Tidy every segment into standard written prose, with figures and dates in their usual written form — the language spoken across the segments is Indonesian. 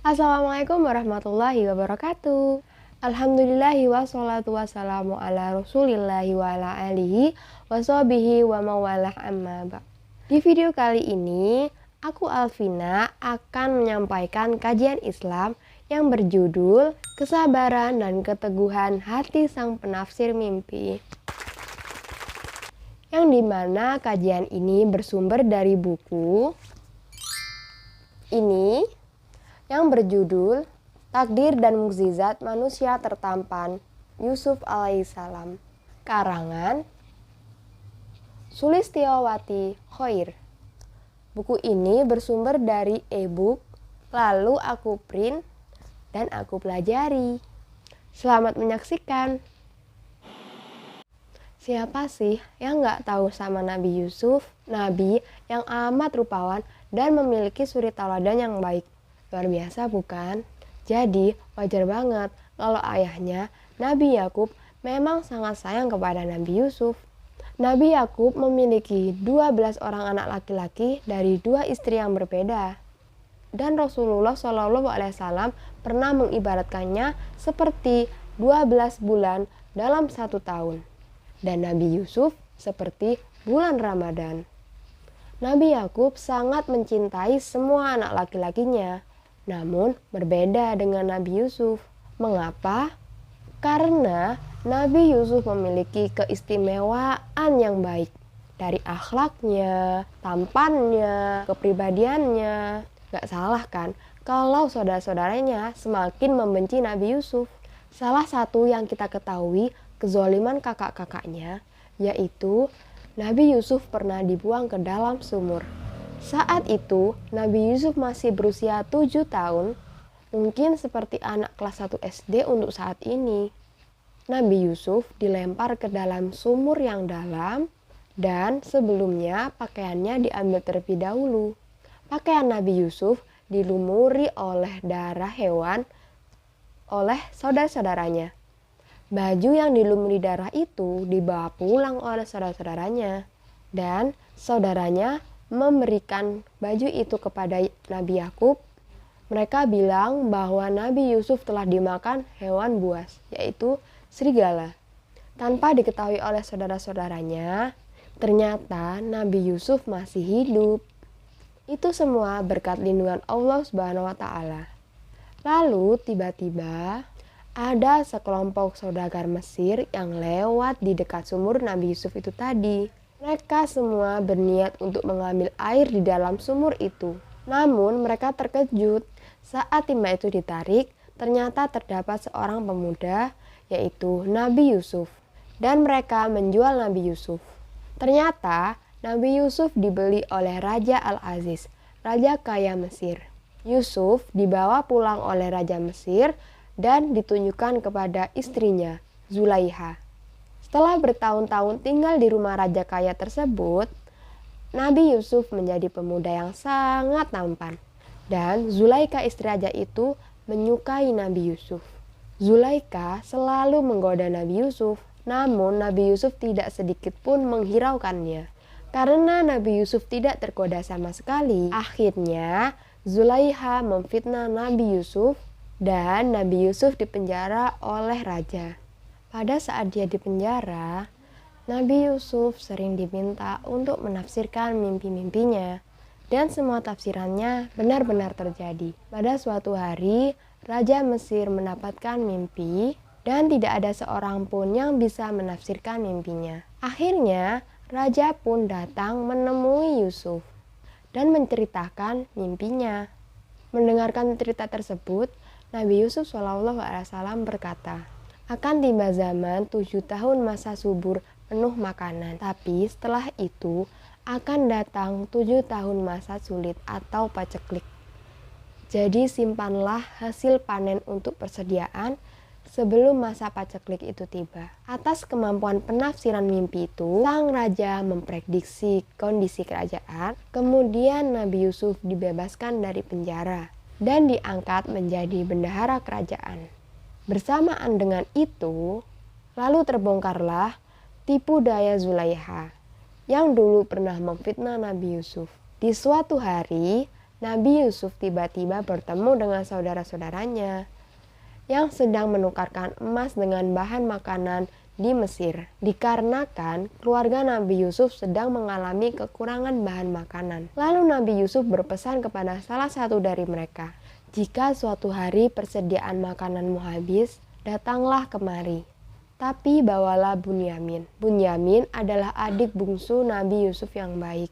Assalamualaikum warahmatullahi wabarakatuh. Alhamdulillahi wassalatu wassalamu ala rasulillahi wa ala alihi wa sahbihi wa mawalah amma ba'd. Di video kali ini, aku Alvina akan menyampaikan kajian Islam yang berjudul Kesabaran dan Keteguhan Hati Sang Penafsir Mimpi. Yang dimana kajian ini bersumber dari buku ini yang berjudul Takdir dan Mukjizat Manusia Tertampan Yusuf alaihissalam, karangan Sulistiowati Khoir. Buku ini bersumber dari e-book, lalu aku print dan aku pelajari. Selamat menyaksikan. Siapa sih yang gak tahu sama Nabi Yusuf, Nabi yang amat rupawan dan memiliki suri tauladan yang baik. Luar biasa bukan? Jadi wajar banget kalau ayahnya Nabi Yakub memang sangat sayang kepada Nabi Yusuf. Nabi Yakub memiliki 12 orang anak laki-laki dari 2 istri yang berbeda. Dan Rasulullah SAW pernah mengibaratkannya seperti 12 bulan dalam 1 tahun. Dan Nabi Yusuf seperti bulan Ramadan. Nabi Yakub sangat mencintai semua anak laki-lakinya. Namun berbeda dengan Nabi Yusuf. Mengapa? Karena Nabi Yusuf memiliki keistimewaan yang baik. Dari akhlaknya, tampannya, kepribadiannya. Gak salah kan kalau saudara-saudaranya semakin membenci Nabi Yusuf. Salah satu yang kita ketahui kezoliman kakak-kakaknya, yaitu Nabi Yusuf pernah dibuang ke dalam sumur. Saat itu, Nabi Yusuf masih berusia 7 tahun, mungkin seperti anak kelas 1 SD untuk saat ini. Nabi Yusuf dilempar ke dalam sumur yang dalam, dan sebelumnya pakaiannya diambil terlebih dahulu. Pakaian Nabi Yusuf dilumuri oleh darah hewan oleh saudara-saudaranya. Baju yang dilumuri darah itu dibawa pulang oleh saudara-saudaranya, dan saudaranya memberikan baju itu kepada Nabi Yakub. Mereka bilang bahwa Nabi Yusuf telah dimakan hewan buas, yaitu serigala. Tanpa diketahui oleh saudara-saudaranya, ternyata Nabi Yusuf masih hidup. Itu semua berkat lindungan Allah Subhanahu wa Ta'ala. Lalu tiba-tiba ada sekelompok saudagar Mesir yang lewat di dekat sumur Nabi Yusuf itu tadi. Mereka semua berniat untuk mengambil air di dalam sumur itu. Namun mereka terkejut saat timba itu ditarik, ternyata terdapat seorang pemuda, yaitu Nabi Yusuf. Dan mereka menjual Nabi Yusuf. Ternyata Nabi Yusuf dibeli oleh Raja Al-Aziz, raja kaya Mesir. Yusuf dibawa pulang oleh Raja Mesir dan ditunjukkan kepada istrinya, Zulaiha. Setelah bertahun-tahun tinggal di rumah raja kaya tersebut, Nabi Yusuf menjadi pemuda yang sangat tampan. Dan Zulaikha istri raja itu menyukai Nabi Yusuf. Zulaikha selalu menggoda Nabi Yusuf, namun Nabi Yusuf tidak sedikit pun menghiraukannya. Karena Nabi Yusuf tidak tergoda sama sekali, akhirnya Zulaikha memfitnah Nabi Yusuf dan Nabi Yusuf dipenjara oleh raja. Pada saat dia dipenjara, Nabi Yusuf sering diminta untuk menafsirkan mimpi-mimpinya. Dan semua tafsirannya benar-benar terjadi. Pada suatu hari, Raja Mesir mendapatkan mimpi dan tidak ada seorang pun yang bisa menafsirkan mimpinya. Akhirnya, Raja pun datang menemui Yusuf dan menceritakan mimpinya. Mendengarkan cerita tersebut, Nabi Yusuf SAW berkata, akan tiba zaman 7 tahun masa subur penuh makanan, tapi setelah itu akan datang 7 tahun masa sulit atau paceklik. Jadi simpanlah hasil panen untuk persediaan sebelum masa paceklik itu tiba. Atas kemampuan penafsiran mimpi itu, sang raja memprediksi kondisi kerajaan. Kemudian Nabi Yusuf dibebaskan dari penjara dan diangkat menjadi bendahara kerajaan. Bersamaan dengan itu, lalu terbongkarlah tipu daya Zulaikha yang dulu pernah memfitnah Nabi Yusuf. Di suatu hari, Nabi Yusuf tiba-tiba bertemu dengan saudara-saudaranya yang sedang menukarkan emas dengan bahan makanan di Mesir. Dikarenakan keluarga Nabi Yusuf sedang mengalami kekurangan bahan makanan. Lalu Nabi Yusuf berpesan kepada salah satu dari mereka, "Jika suatu hari persediaan makananmu habis, datanglah kemari. Tapi bawalah Bunyamin." Bunyamin adalah adik bungsu Nabi Yusuf yang baik.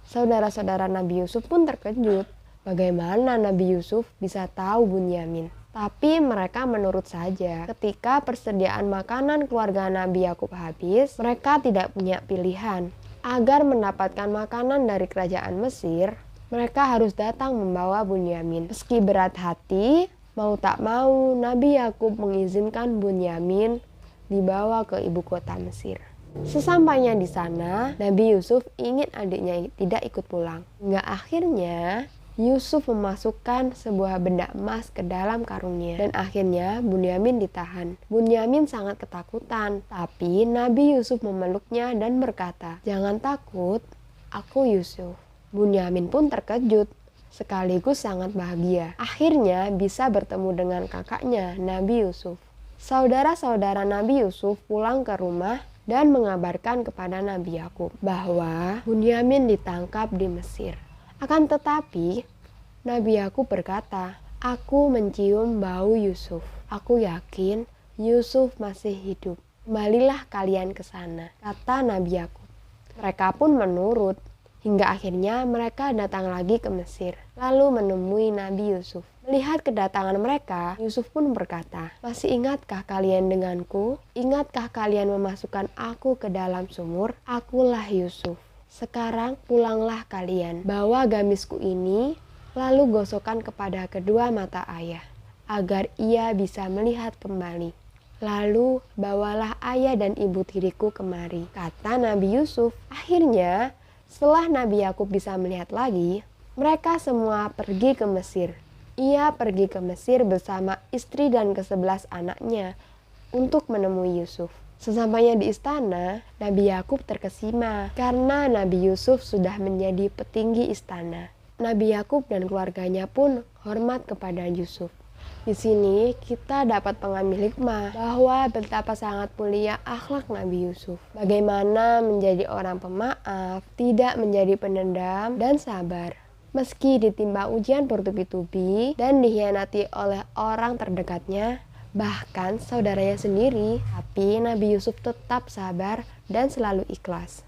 Saudara-saudara Nabi Yusuf pun terkejut. Bagaimana Nabi Yusuf bisa tahu Bunyamin? Tapi mereka menurut saja. Ketika persediaan makanan keluarga Nabi Yakub habis, mereka tidak punya pilihan. Agar mendapatkan makanan dari kerajaan Mesir, mereka harus datang membawa Bunyamin. Meski berat hati, mau tak mau Nabi Yakub mengizinkan Bunyamin dibawa ke ibu kota Mesir. Sesampainya di sana, Nabi Yusuf ingin adiknya tidak ikut pulang. Hingga akhirnya Yusuf memasukkan sebuah benda emas ke dalam karungnya dan akhirnya Bunyamin ditahan. Bunyamin sangat ketakutan, tapi Nabi Yusuf memeluknya dan berkata, "Jangan takut, aku Yusuf." Bunyamin pun terkejut, sekaligus sangat bahagia. Akhirnya bisa bertemu dengan kakaknya, Nabi Yusuf. Saudara-saudara Nabi Yusuf pulang ke rumah dan mengabarkan kepada Nabi Yakub bahwa Bunyamin ditangkap di Mesir. Akan tetapi, Nabi Yakub berkata, "Aku mencium bau Yusuf. Aku yakin Yusuf masih hidup. Kembalilah kalian ke sana," kata Nabi Yakub. Mereka pun menurut. Hingga akhirnya mereka datang lagi ke Mesir, lalu menemui Nabi Yusuf. Melihat kedatangan mereka, Yusuf pun berkata, "Masih ingatkah kalian denganku? Ingatkah kalian memasukkan aku ke dalam sumur? Akulah Yusuf. Sekarang pulanglah kalian, bawa gamisku ini, lalu gosokkan kepada kedua mata ayah, agar ia bisa melihat kembali. Lalu bawalah ayah dan ibu tiriku kemari," kata Nabi Yusuf. Akhirnya, setelah Nabi Yakub bisa melihat lagi, mereka semua pergi ke Mesir. Ia pergi ke Mesir bersama istri dan ke-11 anaknya untuk menemui Yusuf. Sesampainya di istana, Nabi Yakub terkesima karena Nabi Yusuf sudah menjadi petinggi istana. Nabi Yakub dan keluarganya pun hormat kepada Yusuf. Di sini kita dapat mengambil hikmah bahwa betapa sangat mulia akhlak Nabi Yusuf. Bagaimana menjadi orang pemaaf, tidak menjadi pendendam, dan sabar. Meski ditimpa ujian bertubi-tubi dan dikhianati oleh orang terdekatnya, bahkan saudaranya sendiri, tapi Nabi Yusuf tetap sabar dan selalu ikhlas.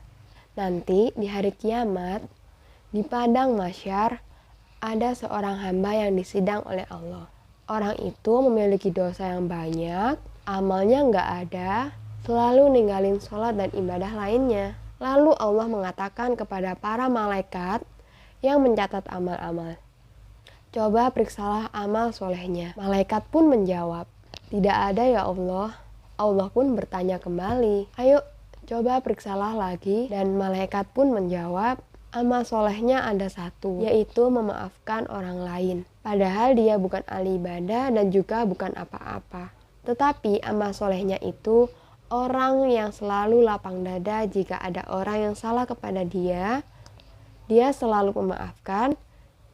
Nanti di hari kiamat, di padang mahsyar, ada seorang hamba yang disidang oleh Allah. Orang itu memiliki dosa yang banyak, amalnya nggak ada, selalu ninggalin sholat dan ibadah lainnya. Lalu Allah mengatakan kepada para malaikat yang mencatat amal-amal, "Coba periksalah amal solehnya." Malaikat pun menjawab, "Tidak ada ya Allah." Allah pun bertanya kembali, "Ayo coba periksalah lagi." Dan malaikat pun menjawab, "Amal solehnya ada satu, yaitu memaafkan orang lain. Padahal dia bukan ahli ibadah dan juga bukan apa-apa. Tetapi amal solehnya itu orang yang selalu lapang dada jika ada orang yang salah kepada dia. Dia selalu memaafkan,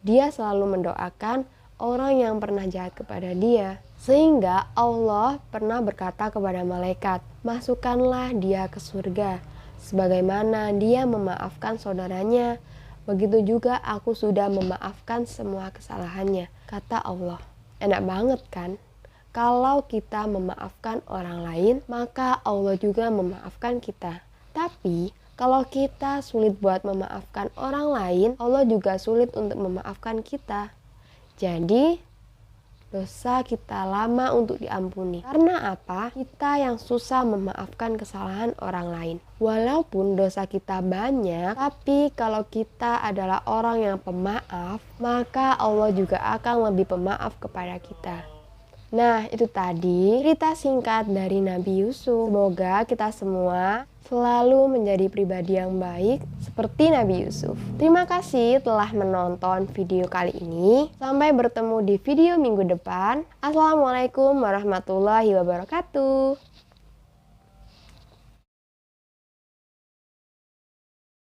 dia selalu mendoakan orang yang pernah jahat kepada dia." Sehingga Allah pernah berkata kepada malaikat, "Masukkanlah dia ke surga, sebagaimana dia memaafkan saudaranya. Begitu juga aku sudah memaafkan semua kesalahannya," kata Allah. Enak banget kan? Kalau kita memaafkan orang lain, maka Allah juga memaafkan kita. Tapi kalau kita sulit buat memaafkan orang lain, Allah juga sulit untuk memaafkan kita. Jadi dosa kita lama untuk diampuni. Karena apa? Kita yang susah memaafkan kesalahan orang lain. Walaupun dosa kita banyak, tapi kalau kita adalah orang yang pemaaf, maka Allah juga akan lebih pemaaf kepada kita. Nah, itu tadi cerita singkat dari Nabi Yusuf. Semoga kita semua selalu menjadi pribadi yang baik seperti Nabi Yusuf. Terima kasih telah menonton video kali ini. Sampai bertemu di video minggu depan. Assalamualaikum warahmatullahi wabarakatuh.